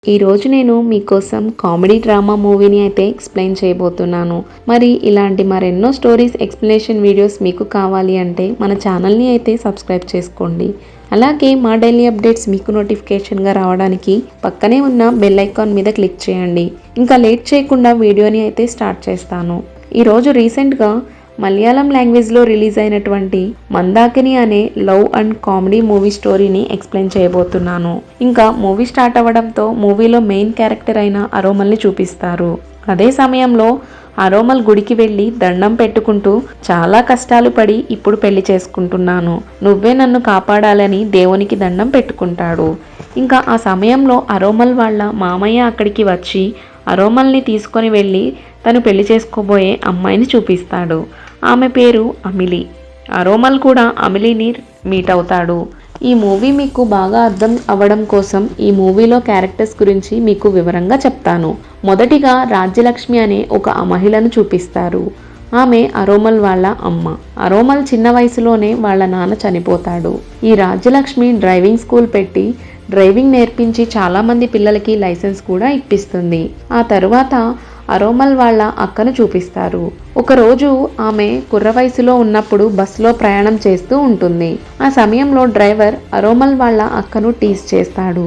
ఈ రోజు నేను మీకోసం కామెడీ డ్రామా మూవీని అయితే ఎక్స్ప్లెయిన్ చేయబోతున్నాను. మరి ఇలాంటి మరెన్నో స్టోరీస్ ఎక్స్ప్లెనేషన్ వీడియోస్ మీకు కావాలి అంటే మన ఛానల్ని అయితే సబ్స్క్రైబ్ చేసుకోండి. అలాగే మా డైలీ అప్డేట్స్ మీకు నోటిఫికేషన్గా రావడానికి పక్కనే ఉన్న బెల్ ఐకాన్ మీద క్లిక్ చేయండి. ఇంకా లేట్ చేయకుండా వీడియోని అయితే స్టార్ట్ చేస్తాను. ఈరోజు రీసెంట్గా మలయాళం లాంగ్వేజ్లో రిలీజ్ అయినటువంటి మందాకిని అనే లవ్ అండ్ కామెడీ మూవీ స్టోరీని ఎక్స్ప్లెయిన్ చేయబోతున్నాను. ఇంకా మూవీ స్టార్ట్ అవ్వడంతో మూవీలో మెయిన్ క్యారెక్టర్ అయిన అరోమల్ని చూపిస్తారు. అదే సమయంలో అరోమల్ గుడికి వెళ్ళి దండం పెట్టుకుంటూ చాలా కష్టాలు పడి ఇప్పుడు పెళ్లి చేసుకుంటున్నాను, నువ్వే నన్ను కాపాడాలని దేవునికి దండం పెట్టుకుంటాడు. ఇంకా ఆ సమయంలో అరోమల్ వాళ్ళ మామయ్య అక్కడికి వచ్చి అరోమల్ని తీసుకొని వెళ్ళి తను పెళ్లి చేసుకోబోయే అమ్మాయిని చూపిస్తాడు. ఆమె పేరు అమిలి. అరోమల్ కూడా అమిలిని మీట్ అవుతాడు. ఈ మూవీ మీకు బాగా అర్థం అవ్వడం కోసం ఈ మూవీలో క్యారెక్టర్స్ గురించి మీకు వివరంగా చెప్తాను. మొదటిగా రాజ్యలక్ష్మి అనే ఒక మహిళను చూపిస్తారు. ఆమె అరోమల్ వాళ్ళ అమ్మ. అరోమల్ చిన్న వయసులోనే వాళ్ళ నాన్న చనిపోతాడు. ఈ రాజ్యలక్ష్మి డ్రైవింగ్ స్కూల్ పెట్టి డ్రైవింగ్ నేర్పించి చాలామంది పిల్లలకి లైసెన్స్ కూడా ఇప్పిస్తుంది. ఆ తరువాత అరోమల్ వాళ్ళ అక్కను చూపిస్తారు. ఒకరోజు ఆమె కుర్ర వయసులో ఉన్నప్పుడు బస్సులో ప్రయాణం చేస్తూ ఉంటుంది. ఆ సమయంలో డ్రైవర్ అరోమల్ వాళ్ళ అక్కను టీజ్ చేస్తాడు.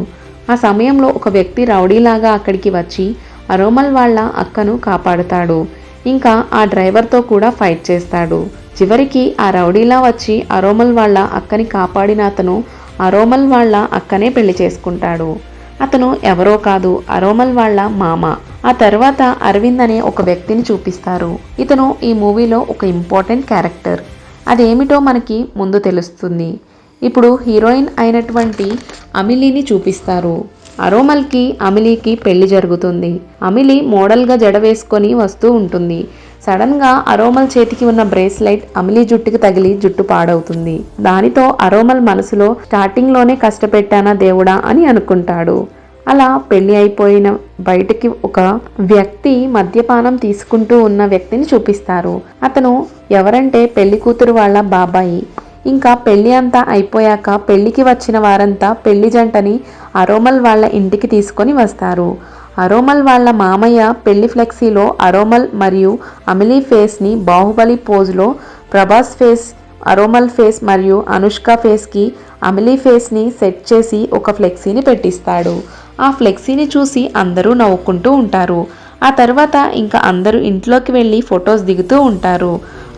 ఆ సమయంలో ఒక వ్యక్తి రౌడీలాగా అక్కడికి వచ్చి అరోమల్ వాళ్ళ అక్కను కాపాడుతాడు. ఇంకా ఆ డ్రైవర్తో కూడా ఫైట్ చేస్తాడు. చివరికి ఆ రౌడీలా వచ్చి అరోమల్ వాళ్ళ అక్కని కాపాడిన అతను అరోమల్ వాళ్ళ అక్కనే పెళ్లి చేసుకుంటాడు. అతను ఎవరో కాదు, అరోమల్ వాళ్ళ మామ. ఆ తర్వాత అరవింద్ అనే ఒక వ్యక్తిని చూపిస్తారు. ఇతను ఈ మూవీలో ఒక ఇంపార్టెంట్ క్యారెక్టర్. అదేమిటో మనకి ముందు తెలుస్తుంది. ఇప్పుడు హీరోయిన్ అయినటువంటి అమిలీని చూపిస్తారు. అరోమల్కి అమిలీకి పెళ్లి జరుగుతుంది. అమిలీ మోడల్గా జడ వేసుకొని వస్తూ ఉంటుంది. సడన్గా అరోమల్ చేతికి ఉన్న బ్రేస్లెట్ అమిలీ జుట్టుకి తగిలి జుట్టు పాడవుతుంది. దానితో అరోమల్ మనసులో స్టార్టింగ్లోనే కష్టపెట్టానా దేవుడా అని అనుకుంటాడు. అలా పెళ్లి అయిపోయిన బయటికి ఒక వ్యక్తి మద్యపానం తీసుకుంటూ ఉన్న వ్యక్తిని చూపిస్తారు. అతను ఎవరంటే పెళ్లి కూతురు వాళ్ళ బాబాయి. ఇంకా పెళ్లి అంతా అయిపోయాక పెళ్లికి వచ్చిన వారంతా పెళ్లి జంటని అరోమల్ వాళ్ళ ఇంటికి తీసుకొని వస్తారు. అరోమల్ వాళ్ళ మామయ్య పెళ్లి ఫ్లెక్సీలో అరోమల్ మరియు అమిలీ ఫేస్ని బాహుబలి పోజ్లో ప్రభాస్ ఫేస్, అరోమల్ ఫేస్ మరియు అనుష్క ఫేస్కి అమిలీ ఫేస్ని సెట్ చేసి ఒక ఫ్లెక్సీని పెట్టిస్తాడు. ఆ ఫ్లెక్సీని చూసి అందరూ నవ్వుకుంటూ ఉంటారు. ఆ తర్వాత ఇంకా అందరూ ఇంట్లోకి వెళ్ళి ఫొటోస్ దిగుతూ ఉంటారు.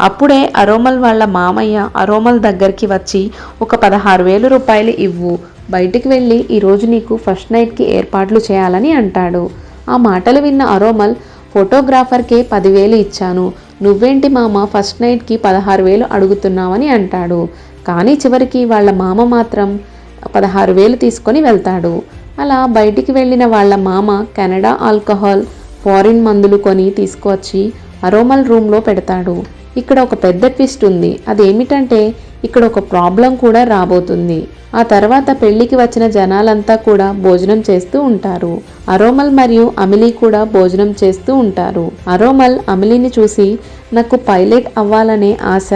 అప్పుడే అరోమల్ వాళ్ళ మామయ్య అరోమల్ దగ్గరికి వచ్చి ఒక 16,000 రూపాయలు ఇవ్వు, బయటికి వెళ్ళి ఈరోజు నీకు ఫస్ట్ నైట్కి ఏర్పాట్లు చేయాలని అంటాడు. ఆ మాటలు విన్న అరోమల్ ఫోటోగ్రాఫర్కే 10,000 ఇచ్చాను, నువ్వేంటి మామ ఫస్ట్ నైట్కి 16,000 అడుగుతున్నావని అంటాడు. కానీ చివరికి వాళ్ళ మామ మాత్రం 16,000 తీసుకొని వెళ్తాడు. అలా బయటికి వెళ్ళిన వాళ్ళ మామ కెనడా ఆల్కహాల్, ఫారిన్ మందులు కొని తీసుకువచ్చి అరోమల్ రూమ్లో పెడతాడు. ఇక్కడ ఒక పెద్ద ట్విస్ట్ ఉంది. అదేమిటంటే ఇక్కడ ఒక ప్రాబ్లం కూడా రాబోతుంది. ఆ తర్వాత పెళ్లికి వచ్చిన జనాలంతా కూడా భోజనం చేస్తూ ఉంటారు. అరోమల్ మరియు అమిలీ కూడా భోజనం చేస్తూ ఉంటారు. అరోమల్ అమిలీని చూసి నాకు పైలట్ అవ్వాలనే ఆశ,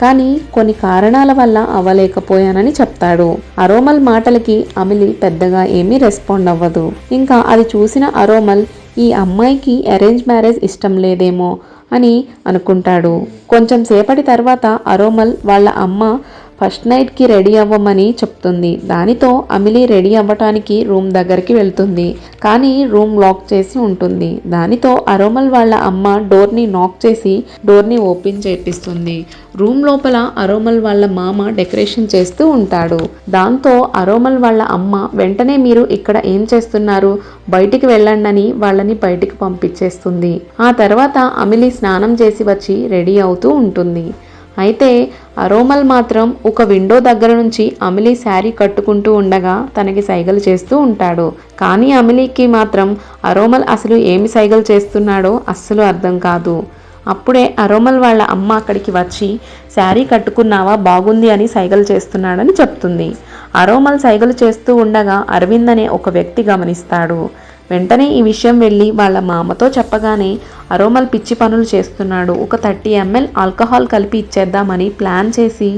కానీ కొన్ని కారణాల వల్ల అవ్వలేకపోయానని చెప్తాడు. అరోమల్ మాటలకి అమిలీ పెద్దగా ఏమీ రెస్పాండ్ అవ్వదు. ఇంకా అది చూసిన అరోమల్ ఈ అమ్మాయికి అరేంజ్ మ్యారేజ్ ఇష్టం లేదేమో అని అనుకుంటాడు. కొంచెం సేపటి తర్వాత అరోమల్ వాళ్ళ అమ్మ ఫస్ట్ నైట్కి రెడీ అవ్వమని చెప్తుంది. దానితో అమిలీ రెడీ అవ్వటానికి రూమ్ దగ్గరికి వెళ్తుంది. కానీ రూమ్ లాక్ చేసి ఉంటుంది. దానితో అరోమల్ వాళ్ళ అమ్మ డోర్ని నాక్ చేసి డోర్ని ఓపెన్ చేపిస్తుంది. రూమ్ లోపల అరోమల్ వాళ్ళ మామ డెకరేషన్ చేస్తూ ఉంటాడు. దాంతో అరోమల్ వాళ్ళ అమ్మ వెంటనే మీరు ఇక్కడ ఏం చేస్తున్నారు, బయటికి వెళ్ళండి వాళ్ళని బయటికి పంపించేస్తుంది. ఆ తర్వాత అమిలీ స్నానం చేసి వచ్చి రెడీ అవుతూ ఉంటుంది. అయితే అరోమల్ మాత్రం ఒక విండో దగ్గర నుంచి అమిలీ శారీ కట్టుకుంటూ ఉండగా తనకి సైగలు చేస్తూ ఉంటాడు. కానీ అమిలీకి మాత్రం అరోమల్ అసలు ఏమి సైగలు చేస్తున్నాడో అస్సలు అర్థం కాదు. అప్పుడే అరోమల్ వాళ్ళ అమ్మ అక్కడికి వచ్చి శారీ కట్టుకున్నావా, బాగుంది అని సైగలు చేస్తున్నాడని చెప్తుంది. అరోమల్ సైగలు చేస్తూ ఉండగా అరవింద్ అనే ఒక వ్యక్తి గమనిస్తాడు. వెంటనే ఈ విషయం వెళ్ళి వాళ్ళ మామతో చెప్పగానే అరోమల్ పిచ్చి పనులు చేస్తున్నాడు, ఒక 30 ml ఆల్కహాల్ కలిపి ఇచ్చేద్దామని ప్లాన్ చేసి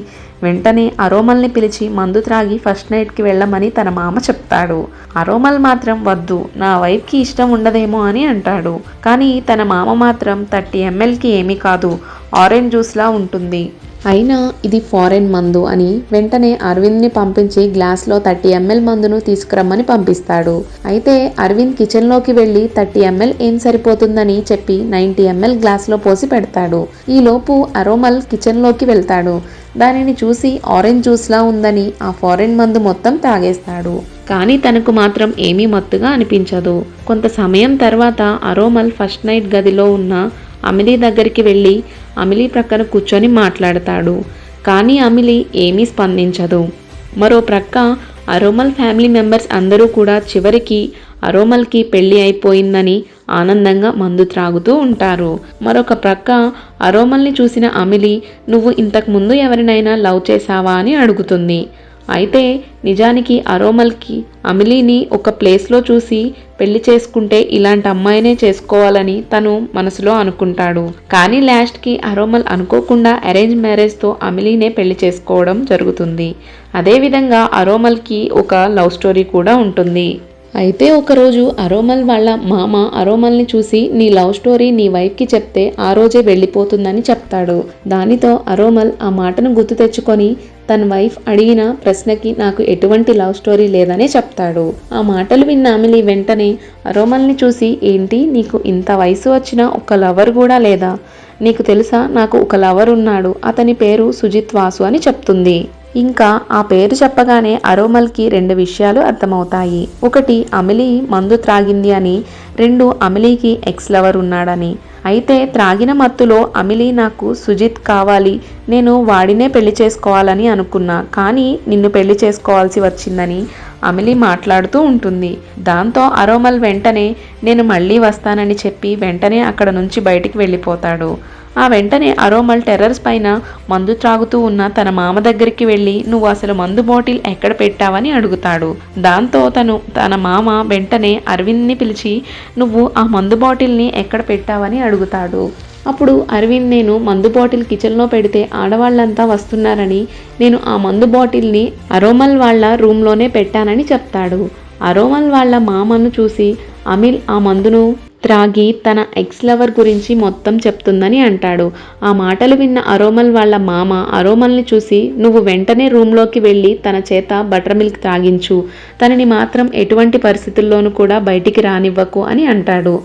వెంటనే అరోమల్ని పిలిచి మందు త్రాగి ఫస్ట్ నైట్కి వెళ్ళమని తన మామ చెప్తాడు. అరోమల్ మాత్రం వద్దు, నా వైఫ్కి ఇష్టం ఉండదేమో అని అంటాడు. కానీ తన మామ మాత్రం 30 mlకి ఏమీ కాదు, ఆరెంజ్ జ్యూస్లా ఉంటుంది, అయినా ఇది ఫారెన్ మందు అని వెంటనే అరవింద్ని పంపించి గ్లాస్లో 30 ml మందును తీసుకురమ్మని పంపిస్తాడు. అయితే అరవింద్ కిచెన్లోకి వెళ్ళి 30 ml ఏం సరిపోతుందని చెప్పి 90 ml గ్లాస్లో పోసి పెడతాడు. ఈలోపు అరోమల్ కిచెన్లోకి వెళ్తాడు. దానిని చూసి ఆరెంజ్ జ్యూస్లా ఉందని ఆ ఫారెన్ మందు మొత్తం తాగేస్తాడు. కానీ తనకు మాత్రం ఏమీ మత్తుగా అనిపించదు. కొంత సమయం తర్వాత అరోమల్ ఫస్ట్ నైట్ గదిలో ఉన్న అమిలీ దగ్గరికి వెళ్ళి అమిలీ ప్రక్కన కూర్చొని మాట్లాడతాడు. కానీ అమిలీ ఏమీ స్పందించదు. మరో ప్రక్క అరోమల్ ఫ్యామిలీ మెంబర్స్ అందరూ కూడా చివరికి అరోమల్కి పెళ్లి అయిపోయిందని ఆనందంగా మందు త్రాగుతూ ఉంటారు. మరొక ప్రక్క అరోమల్ని చూసిన అమిలీ, నువ్వు ఇంతకు ముందు ఎవరినైనా లవ్ చేశావా అని అడుగుతుంది. అయితే నిజానికి అరోమల్కి అమిలీని ఒక ప్లేస్లో చూసి పెళ్లి చేసుకుంటే ఇలాంటి అమ్మాయినే చేసుకోవాలని తను మనసులో అనుకుంటాడు. కానీ లాస్ట్కి అరోమల్ అనుకోకుండా అరేంజ్ మ్యారేజ్తో అమిలీనే పెళ్లి చేసుకోవడం జరుగుతుంది. అదేవిధంగా అరోమల్కి ఒక లవ్ స్టోరీ కూడా ఉంటుంది. అయితే ఒకరోజు అరోమల్ వాళ్ళ మామ అరోమల్ని చూసి నీ లవ్ స్టోరీ నీ వైఫ్కి చెప్తే ఆ రోజే వెళ్ళిపోతుందని చెప్తాడు. దానితో అరోమల్ ఆ మాటను గుర్తు తెచ్చుకొని తన వైఫ్ అడిగిన ప్రశ్నకి నాకు ఎటువంటి లవ్ స్టోరీ లేదనే చెప్తాడు. ఆ మాటలు విన్న అమిలీ వెంటనే అరోమల్ని చూసి, ఏంటి నీకు ఇంత వయసు వచ్చినా ఒక లవర్ కూడా లేదా? నీకు తెలుసా, నాకు ఒక లవర్ ఉన్నాడు, అతని పేరు సుజిత్ వాసు అని చెప్తుంది. ఇంకా ఆ పేరు చెప్పగానే అరోమల్కి 2 విషయాలు అర్థమవుతాయి. ఒకటి, అమిలీ మందు త్రాగింది అని. 2, అమిలీకి ఎక్స్ లవర్ ఉన్నాడని. అయితే త్రాగిన మత్తులో అమిలీ నాకు సుజిత్ కావాలి, నేను వాడినే పెళ్లి చేసుకోవాలని అనుకున్నా, కానీ నిన్ను పెళ్లి చేసుకోవాల్సి వచ్చిందని అమిలీ మాట్లాడుతూ ఉంటుంది. దాంతో అరోమల్ వెంటనే నేను మళ్ళీ వస్తానని చెప్పి వెంటనే అక్కడ నుంచి బయటికి వెళ్ళిపోతాడు. ఆ వెంటనే అరోమల్ టెర్రస్ పైన మందు త్రాగుతూ ఉన్న తన మామ దగ్గరికి వెళ్ళి నువ్వు అసలు మందు బాటిల్ ఎక్కడ పెట్టావని అడుగుతాడు. దాంతో తన మామ వెంటనే అరవింద్ని పిలిచి నువ్వు ఆ మందు బాటిల్ని ఎక్కడ పెట్టావని అడుగుతాడు. అప్పుడు అరవింద్, నేను మందు బాటిల్ కిచెన్లో పెడితే ఆడవాళ్ళంతా వస్తున్నారని నేను ఆ మందు బాటిల్ని అరోమల్ వాళ్ళ రూమ్లోనే పెట్టానని చెప్తాడు. అరోమల్ వాళ్ళ మామను చూసి అమిల్ ఆ మందును త్రాగి తన ఎక్స్ లవర్ గురించి మొత్తం చెప్తుందని అంటాడు. ఆ మాటలు విన్న అరోమల్ వాళ్ళ మామ అరోమల్ని చూసి నువ్వు వెంటనే రూమ్లోకి వెళ్ళి తన చేత బటర్ మిల్క్ తాగించు, తనని మాత్రం ఎటువంటి పరిస్థితుల్లోనూ కూడా బయటికి రానివ్వకు అని అంటాడు.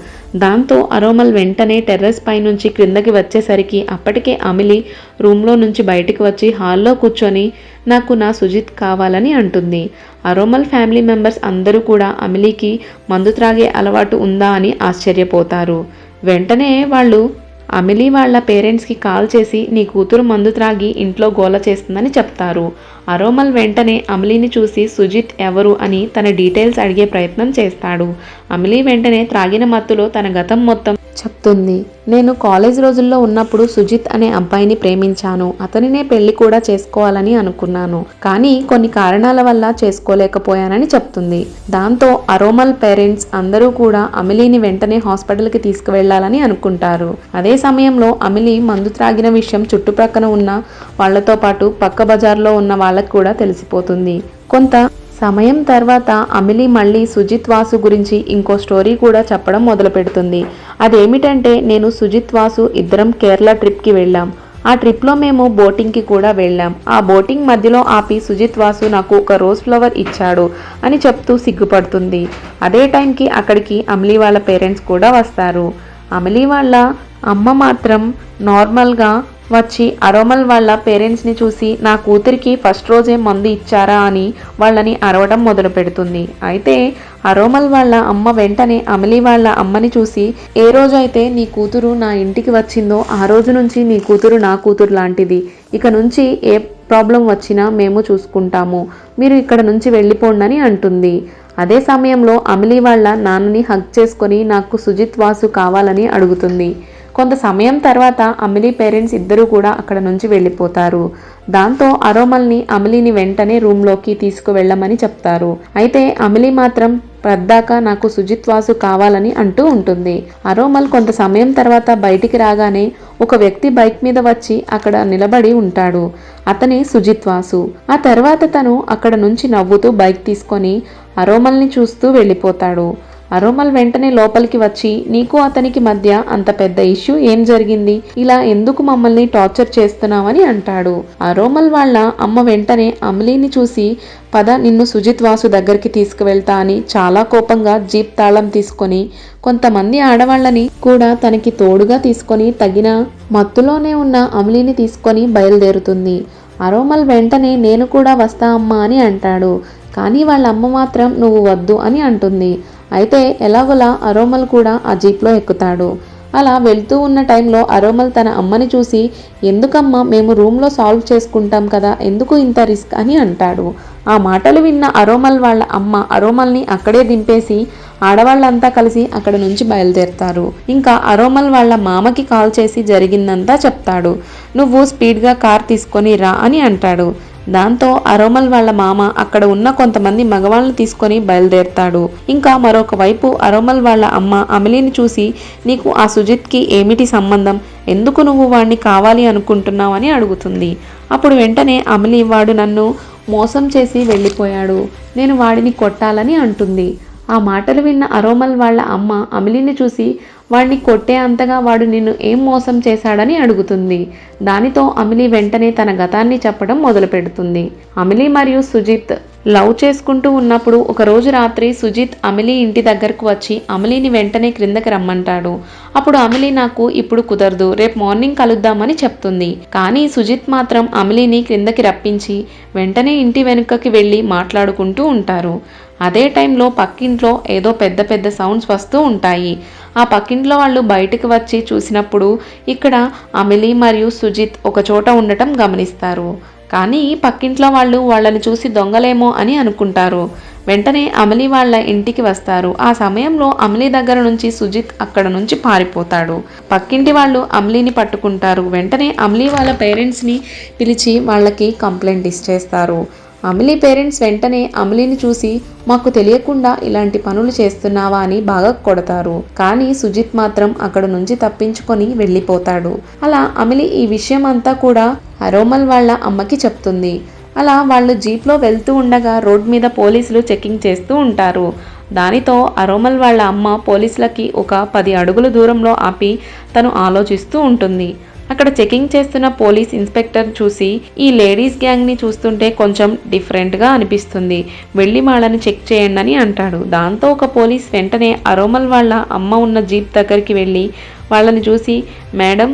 దాంతో అరోమల్ వెంటనే టెర్రస్ పై నుంచి క్రిందకి వచ్చేసరికి అప్పటికే అమిలీ రూమ్లో నుంచి బయటికి వచ్చి హాల్లో కూర్చొని నాకు నా సుజిత్ కావాలని అంటుంది. అరోమల్ ఫ్యామిలీ మెంబర్స్ అందరూ కూడా అమిలీకి మందు త్రాగే అలవాటు ఉందా అని ఆశ్చర్యపోతారు. వెంటనే వాళ్ళు అమిలీ వాళ్ళ పేరెంట్స్కి కాల్ చేసి నీ కూతురు మందు త్రాగి ఇంట్లో గోల చేస్తుందని చెప్తారు. అరోమల్ వెంటనే అమిలీని చూసి సుజిత్ ఎవరు అని తన డీటెయిల్స్ అడిగే ప్రయత్నం చేస్తాడు. అమిలీ వెంటనే త్రాగిన మత్తులో తన గతం మొత్తం చెప్తుంది. నేను కాలేజ్ రోజుల్లో ఉన్నప్పుడు సుజిత్ అనే అబ్బాయిని ప్రేమించాను, అతనినే పెళ్లి కూడా చేసుకోవాలని అనుకున్నాను, కానీ కొన్ని కారణాల వల్ల చేసుకోలేకపోయానని చెప్తుంది. దాంతో అరోమల్ పేరెంట్స్ అందరూ కూడా అమిలీని వెంటనే హాస్పిటల్కి తీసుకువెళ్లాలని అనుకుంటారు. అదే సమయంలో అమిలీ మందు త్రాగిన విషయం చుట్టుప్రక్కన ఉన్న వాళ్లతో పాటు పక్క బజార్లో ఉన్న వాళ్ళకి కూడా తెలిసిపోతుంది. కొంత సమయం తర్వాత అమిలీ మళ్ళీ సుజిత్ వాసు గురించి ఇంకో స్టోరీ కూడా చెప్పడం మొదలు పెడుతుంది. అదేమిటంటే, నేను సుజిత్ వాసు ఇద్దరం కేరళ ట్రిప్కి వెళ్ళాం. ఆ ట్రిప్లో మేము బోటింగ్కి కూడా వెళ్ళాం. ఆ బోటింగ్ మధ్యలో ఆపి సుజిత్ వాసు నాకు ఒక రోజ్ ఫ్లవర్ ఇచ్చాడు అని చెప్తూ సిగ్గుపడుతుంది. అదే టైంకి అక్కడికి అమిలీ వాళ్ళ పేరెంట్స్ కూడా వస్తారు. అమిలీ వాళ్ళ అమ్మ మాత్రం నార్మల్గా వచ్చి అరోమల్ వాళ్ళ పేరెంట్స్ని చూసి నా కూతురికి ఫస్ట్ రోజే మందు ఇచ్చారా అని వాళ్ళని అరవడం మొదలు పెడుతుంది. అయితే అరోమల్ వాళ్ళ అమ్మ వెంటనే అమిలీ వాళ్ళ అమ్మని చూసి ఏ రోజైతే నీ కూతురు నా ఇంటికి వచ్చిందో ఆ రోజు నుంచి నీ కూతురు నా కూతురు లాంటిది, ఇక నుంచి ఏ ప్రాబ్లం వచ్చినా మేము చూసుకుంటాము, మీరు ఇక్కడ నుంచి వెళ్ళిపోండి అని అంటుంది. అదే సమయంలో అమిలీ వాళ్ళ నాన్నని హగ్ చేసుకొని నాకు సుజిత్ వాసు కావాలని అడుగుతుంది. కొంత సమయం తర్వాత అమిలీ పేరెంట్స్ ఇద్దరూ కూడా అక్కడ నుంచి వెళ్ళిపోతారు. దాంతో అరోమల్ని అమలీని వెంటనే రూమ్లోకి తీసుకువెళ్ళమని చెప్తారు. అయితే అమలీ మాత్రం పద్దాక నాకు సుజిత్ వాసు కావాలని అంటూ ఉంటుంది. అరోమల్ కొంత సమయం తర్వాత బయటికి రాగానే ఒక వ్యక్తి బైక్ మీద వచ్చి అక్కడ నిలబడి ఉంటాడు. అతనే సుజిత్ వాసు. ఆ తర్వాత తను అక్కడ నుంచి నవ్వుతూ బైక్ తీసుకొని అరోమల్ని చూస్తూ వెళ్ళిపోతాడు. అరోమల్ వెంటనే లోపలికి వచ్చి, నీకు అతనికి మధ్య అంత పెద్ద ఇష్యూ ఏం జరిగింది, ఇలా ఎందుకు మమ్మల్ని టార్చర్ చేస్తున్నావని అంటాడు. అరోమల్ వాళ్ళ అమ్మ వెంటనే అమలీని చూసి, పద నిన్ను సుజిత్ వాసు దగ్గరికి తీసుకువెళ్తా అని చాలా కోపంగా జీప్ తాళం తీసుకొని కొంతమంది ఆడవాళ్ళని కూడా తనకి తోడుగా తీసుకొని తగిన మత్తులోనే ఉన్న అమలీని తీసుకొని బయలుదేరుతుంది. అరోమల్ వెంటనే నేను కూడా వస్తా అమ్మా అని అంటాడు. కానీ వాళ్ళ అమ్మ మాత్రం నువ్వు వద్దు అని అంటుంది. అయితే ఎలాగోలా అరోమల్ కూడా ఆ జీప్లో ఎక్కుతాడు. అలా వెళ్తూ ఉన్న టైంలో అరోమల్ తన అమ్మని చూసి, ఎందుకమ్మా మేము రూమ్లో సాల్వ్ చేసుకుంటాం కదా, ఎందుకు ఇంత రిస్క్ అని అంటాడు. ఆ మాటలు విన్న అరోమల్ వాళ్ళ అమ్మ అరోమల్ని అక్కడే దింపేసి ఆడవాళ్ళంతా కలిసి అక్కడ నుంచి బయలుదేరుతారు. ఇంకా అరోమల్ వాళ్ళ మామకి కాల్ చేసి జరిగిందంతా చెప్తాడు. నువ్వు స్పీడ్గా కార్ తీసుకొని రా అని అంటాడు. దాంతో అరోమల్ వాళ్ళ మామ అక్కడ ఉన్న కొంతమంది మగవాళ్ళని తీసుకొని బయలుదేరుతాడు. ఇంకా మరొక వైపు అరోమల్ వాళ్ళ అమ్మ అమలీని చూసి, నీకు ఆ సుజిత్కి ఏమిటి సంబంధం, ఎందుకు నువ్వు వాడిని కావాలి అనుకుంటున్నావు అని అడుగుతుంది. అప్పుడు వెంటనే అమలి, వాడు నన్ను మోసం చేసి వెళ్ళిపోయాడు, నేను వాడిని కొట్టాలని అంటుంది. ఆ మాటలు విన్న అరోమల్ వాళ్ళ అమ్మ అమలీని చూసి, వాడిని కొట్టే అంతగా వాడు నిన్ను ఏం మోసం చేశాడని అడుగుతుంది. దానితో అమలీ వెంటనే తన గతాన్ని చెప్పడం మొదలు పెడుతుంది. అమలీ మరియు సుజిత్ లవ్ చేసుకుంటూ ఉన్నప్పుడు ఒకరోజు రాత్రి సుజిత్ అమలీ ఇంటి దగ్గరకు వచ్చి అమలీని వెంటనే క్రిందకి రమ్మంటాడు. అప్పుడు అమలీ, నాకు ఇప్పుడు కుదరదు, రేపు మార్నింగ్ కలుద్దామని చెప్తుంది. కానీ సుజిత్ మాత్రం అమలీని క్రిందకి రప్పించి వెంటనే ఇంటి వెనుకకి వెళ్ళి మాట్లాడుకుంటూ ఉంటారు. అదే టైంలో పక్కింట్లో ఏదో పెద్ద పెద్ద సౌండ్స్ వస్తూ ఉంటాయి. ఆ పక్కింట్లో వాళ్ళు బయటకు వచ్చి చూసినప్పుడు ఇక్కడ అమలీ మరియు సుజిత్ ఒక చోట ఉండటం గమనిస్తారు. కానీ పక్కింట్లో వాళ్ళు వాళ్ళని చూసి దొంగలేమో అని అనుకుంటారు. వెంటనే అమలీ వాళ్ళ ఇంటికి వస్తారు. ఆ సమయంలో అమలీ దగ్గర నుంచి సుజిత్ అక్కడ నుంచి పారిపోతాడు. పక్కింటి వాళ్ళు అమలీని పట్టుకుంటారు. వెంటనే అమలీ వాళ్ళ పేరెంట్స్ని పిలిచి వాళ్ళకి కంప్లైంట్ ఇచ్చేస్తారు. అమలీ పేరెంట్స్ వెంటనే అమలీని చూసి, మాకు తెలియకుండా ఇలాంటి పనులు చేస్తున్నావా అని బాగా కొడతారు. కానీ సుజిత్ మాత్రం అక్కడ నుంచి తప్పించుకొని వెళ్ళిపోతాడు. అలా అమలీ ఈ విషయం అంతా కూడా అరోమల్ వాళ్ళ అమ్మకి చెప్తుంది. అలా వాళ్ళు జీప్లో వెళ్తూ ఉండగా రోడ్ మీద పోలీసులు చెకింగ్ చేస్తూ ఉంటారు. దానితో అరోమల్ వాళ్ళ అమ్మ పోలీసులకి ఒక 10 అడుగుల దూరంలో ఆపి తను ఆలోచిస్తూ ఉంటుంది. అక్కడ చెకింగ్ చేస్తున్న పోలీస్ ఇన్స్పెక్టర్ చూసి, ఈ లేడీస్ గ్యాంగ్ని చూస్తుంటే కొంచెం డిఫరెంట్గా అనిపిస్తుంది, వెళ్ళి వాళ్ళని చెక్ చేయండి అని అంటాడు. దాంతో ఒక పోలీస్ వెంటనే అరోమల్ వాళ్ళ అమ్మ ఉన్న జీప్ దగ్గరికి వెళ్ళి వాళ్ళని చూసి, మేడం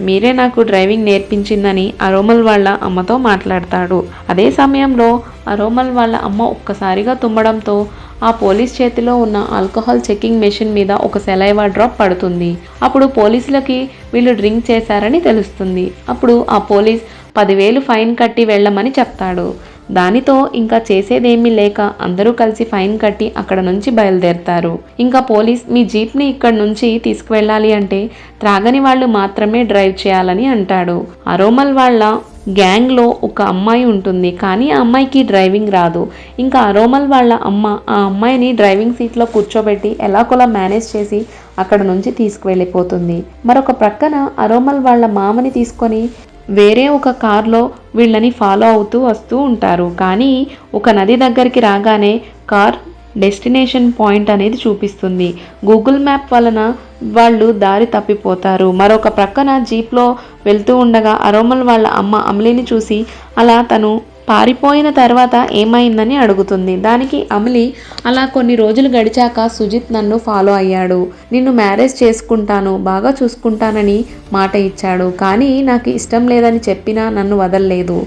మీరే నాకు డ్రైవింగ్ నేర్పించిందని అరోమల్ వాళ్ళ అమ్మతో మాట్లాడతాడు. అదే సమయంలో అరోమల్ వాళ్ళ అమ్మ ఒక్కసారిగా తుమ్మడంతో ఆ పోలీస్ చేతిలో ఉన్న ఆల్కహాల్ చెకింగ్ మెషిన్ మీద ఒక సెలైవా డ్రాప్ పడుతుంది. అప్పుడు పోలీసులకి వీళ్ళు డ్రింక్ చేశారని తెలుస్తుంది. అప్పుడు ఆ పోలీస్ 10,000 ఫైన్ కట్టి వెళ్ళమని చెప్తాడు. దానితో ఇంకా చేసేదేమీ లేక అందరూ కలిసి ఫైన్ కట్టి అక్కడ నుంచి బయలుదేరుతారు. ఇంకా పోలీస్, మీ జీప్ని ఇక్కడ నుంచి తీసుకువెళ్ళాలి అంటే త్రాగని వాళ్ళు మాత్రమే డ్రైవ్ చేయాలని అంటాడు. అరోమల్ వాళ్ళ గ్యాంగ్లో ఒక అమ్మాయి ఉంటుంది, కానీ ఆ అమ్మాయికి డ్రైవింగ్ రాదు. ఇంకా అరోమల్ వాళ్ళ అమ్మ ఆ అమ్మాయిని డ్రైవింగ్ సీట్లో కూర్చోబెట్టి ఎలాగోలా మేనేజ్ చేసి అక్కడ నుంచి తీసుకువెళ్ళిపోతుంది. మరొక ప్రక్కన అరోమల్ వాళ్ళ మామని తీసుకొని వేరే ఒక కార్లో వీళ్ళని ఫాలో అవుతూ వస్తూ ఉంటారు. కానీ ఒక నది దగ్గరికి రాగానే కార్ డెస్టినేషన్ పాయింట్ అనేది చూపిస్తుంది. గూగుల్ మ్యాప్ వలన వాళ్ళు దారి తప్పిపోతారు. మరొక ప్రక్కన జీప్లో వెళ్తూ ఉండగా అరోమల్ వాళ్ళ అమ్మ అమలీని చూసి అలా తను పారిపోయిన తర్వాత ఏమైందని అడుగుతుంది. దానికి అమలీ, అలా కొన్ని రోజులు గడిచాక సుజిత్ నన్ను ఫాలో అయ్యాడు, నిన్ను మ్యారేజ్ చేసుకుంటాను, బాగా చూసుకుంటానని మాట ఇచ్చాడు. కానీ నాకు ఇష్టం లేదని చెప్పినా నన్ను వదలలేదు,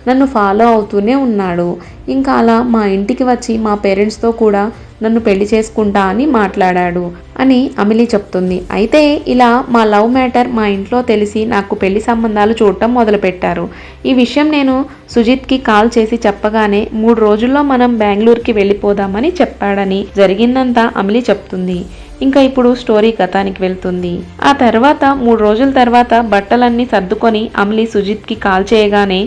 నన్ను ఫాలో అవుతూనే ఉన్నాడు. ఇంకా అలా మా ఇంటికి వచ్చి మా పేరెంట్స్తో కూడా నన్ను పెళ్లి చేసుకుంటా అని మాట్లాడాడు అని అమలీ చెప్తుంది. అయితే ఇలా మా లవ్ మ్యాటర్ మా ఇంట్లో తెలిసి నాకు పెళ్లి సంబంధాలు చూడటం మొదలుపెట్టారు. ఈ విషయం నేను సుజిత్కి కాల్ చేసి చెప్పగానే 3 రోజుల్లో మనం బెంగళూరుకి వెళ్ళిపోదామని చెప్పాడని జరిగిందంతా అమలీ చెప్తుంది. ఇంకా ఇప్పుడు స్టోరీ కథానికి వెళ్తుంది. ఆ తర్వాత 3 రోజుల తర్వాత బట్టలన్నీ సర్దుకొని అమలి సుజిత్కి కాల్ చేయగానే,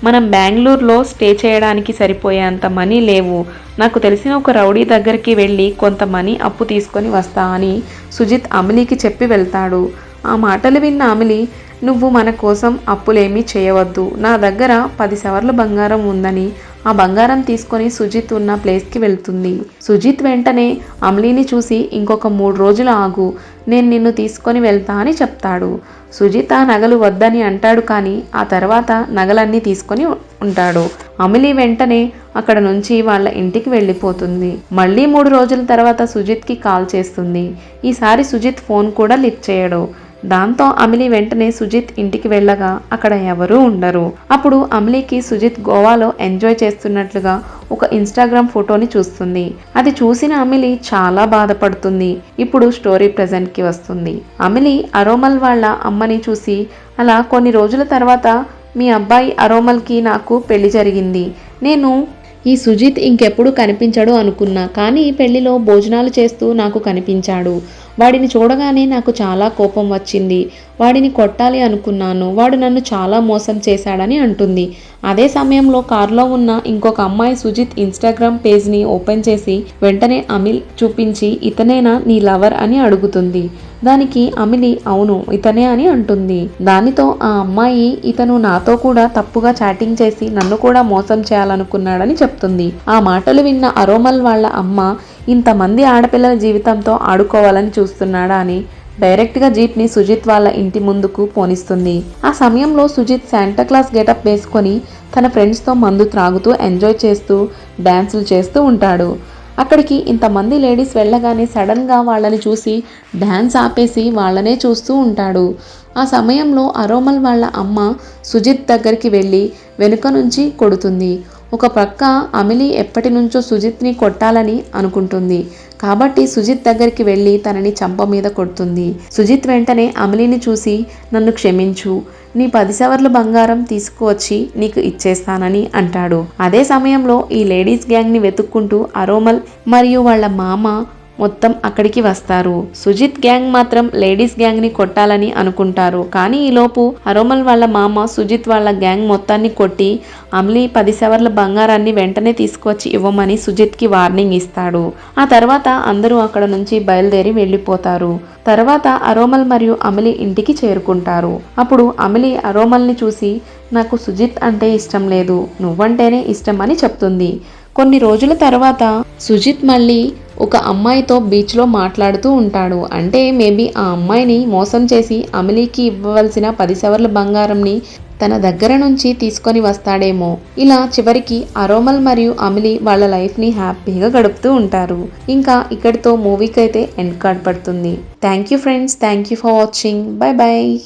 మనం బెంగళూరులో స్టే చేయడానికి సరిపోయేంత మనీ లేవు, నాకు తెలిసిన ఒక రౌడీ దగ్గరికి వెళ్ళి కొంత మనీ అప్పు తీసుకొని వస్తా అని సుజిత్ అమలికి చెప్పి వెళ్తాడు. ఆ మాటలు విన్న అమలి, నువ్వు మన కోసం అప్పులేమీ చేయవద్దు, నా దగ్గర 10 సవర్ల బంగారం ఉందని ఆ బంగారం తీసుకొని సుజిత్ ఉన్న ప్లేస్కి వెళ్తుంది. సుజిత్ వెంటనే అమలిని చూసి, ఇంకొక 3 రోజులు ఆగు, నేను నిన్ను తీసుకొని వెళ్తా అని చెప్తాడు. సుజిత్ ఆ నగలు వద్దని అంటాడు, కానీ ఆ తర్వాత నగలన్నీ తీసుకొని ఉంటాడు. అమలి వెంటనే అక్కడ నుంచి వాళ్ళ ఇంటికి వెళ్ళిపోతుంది. మళ్ళీ 3 రోజుల తర్వాత సుజిత్కి కాల్ చేస్తుంది. ఈసారి సుజిత్ ఫోన్ కూడా లిఫ్ట్ చేయడు. దాంతో అమలి వెంటనే సుజిత్ ఇంటికి వెళ్ళగా అక్కడ ఎవరూ ఉండరు. అప్పుడు అమలికి సుజిత్ గోవాలో ఎంజాయ్ చేస్తున్నట్లుగా ఒక ఇన్స్టాగ్రామ్ ఫోటోని చూస్తుంది. అది చూసిన అమలి చాలా బాధపడుతుంది. ఇప్పుడు స్టోరీ ప్రెజెంట్కి వస్తుంది. అమలి అరోమల్ వాళ్ళ అమ్మని చూసి, అలా కొన్ని రోజుల తర్వాత మీ అబ్బాయి అరోమల్కి నాకు పెళ్లి జరిగింది. నేను ఈ సుజిత్ ఇంకెప్పుడు కనిపించడు అనుకున్నా, కానీ పెళ్లిలో భోజనాలు చేస్తూ నాకు కనిపించాడు. వాడిని చూడగానే నాకు చాలా కోపం వచ్చింది. వాడిని కొట్టాలి అనుకున్నాను. వాడు నన్ను చాలా మోసం చేశాడని అంటుంది. అదే సమయంలో కారులో ఉన్న ఇంకొక అమ్మాయి సుజిత్ ఇన్స్టాగ్రామ్ పేజ్ని ఓపెన్ చేసి వెంటనే అమిల్ చూపించి, ఇతనేనా నీ లవర్ అని అడుగుతుంది. దానికి అమిలి అవును ఇతనే అని అంటుంది. దానితో ఆ అమ్మాయి, ఇతను నాతో కూడా తప్పుగా చాటింగ్ చేసి నన్ను కూడా మోసం చేయాలనుకున్నాడని చెప్తుంది. ఆ మాటలు విన్న అరోమల్ వాళ్ళ అమ్మ, ఇంతమంది ఆడపిల్లల జీవితంతో ఆడుకోవాలని చూస్తున్నాడా అని డైరెక్ట్గా జీప్ని సుజిత్ వాళ్ళ ఇంటి ముందుకు పోనిస్తుంది. ఆ సమయంలో సుజిత్ శాంటాక్లాస్ గెటప్ వేసుకొని తన ఫ్రెండ్స్తో మందు త్రాగుతూ ఎంజాయ్ చేస్తూ డ్యాన్సులు చేస్తూ ఉంటాడు. అక్కడికి ఇంతమంది లేడీస్ వెళ్ళగానే సడన్గా వాళ్ళని చూసి డ్యాన్స్ ఆపేసి వాళ్ళనే చూస్తూ ఉంటాడు. ఆ సమయంలో అరోమల్ వాళ్ళ అమ్మ సుజిత్ దగ్గరికి వెళ్ళి వెనుక నుంచి కొడుతుంది. ఒక ప్రక్క అమిలి ఎప్పటి నుంచో సుజిత్ని కొట్టాలని అనుకుంటుంది. కాబట్టి సుజిత్ దగ్గరికి వెళ్ళి తనని చంప మీద కొడుతుంది. సుజిత్ వెంటనే అమిలిని చూసి, నన్ను క్షమించు, నీ 10 సవర్ల బంగారం తీసుకువచ్చి నీకు ఇచ్చేస్తానని అంటాడు. అదే సమయంలో ఈ లేడీస్ గ్యాంగ్ని వెతుక్కుంటూ అరోమల్ మరియు వాళ్ళ మామ మొత్తం అక్కడికి వస్తారు. సుజిత్ గ్యాంగ్ మాత్రం లేడీస్ గ్యాంగ్ని కొట్టాలని అనుకుంటారు. కానీ ఈలోపు అరోమల్ వాళ్ళ మామ సుజిత్ వాళ్ళ గ్యాంగ్ మొత్తాన్ని కొట్టి అమలి 10 సవర్ల బంగారాన్ని వెంటనే తీసుకువచ్చి ఇవ్వమని సుజిత్కి వార్నింగ్ ఇస్తాడు. ఆ తర్వాత అందరూ అక్కడ నుంచి బయలుదేరి వెళ్ళిపోతారు. తర్వాత అరోమల్ మరియు అమలి ఇంటికి చేరుకుంటారు. అప్పుడు అమలి అరోమల్ని చూసి, నాకు సుజిత్ అంటే ఇష్టం లేదు, నువ్వంటేనే ఇష్టం అని చెప్తుంది. కొన్ని రోజుల తర్వాత సుజిత్ మళ్ళీ ఒక అమ్మాయితో బీచ్లో మాట్లాడుతూ ఉంటాడు. అంటే మేబీ ఆ అమ్మాయిని మోసం చేసి అమలికి ఇవ్వవలసిన 10 సవర్ల బంగారంని తన దగ్గర నుంచి తీసుకొని వస్తాడేమో. ఇలా చివరికి అరోమల్ మరియు అమలి వాళ్ళ లైఫ్ని హ్యాపీగా గడుపుతూ ఉంటారు. ఇంకా ఇక్కడితో మూవీకి అయితే ఎండ్ కార్డ్ పడుతుంది. Thank you friends, thank you for watching. By by.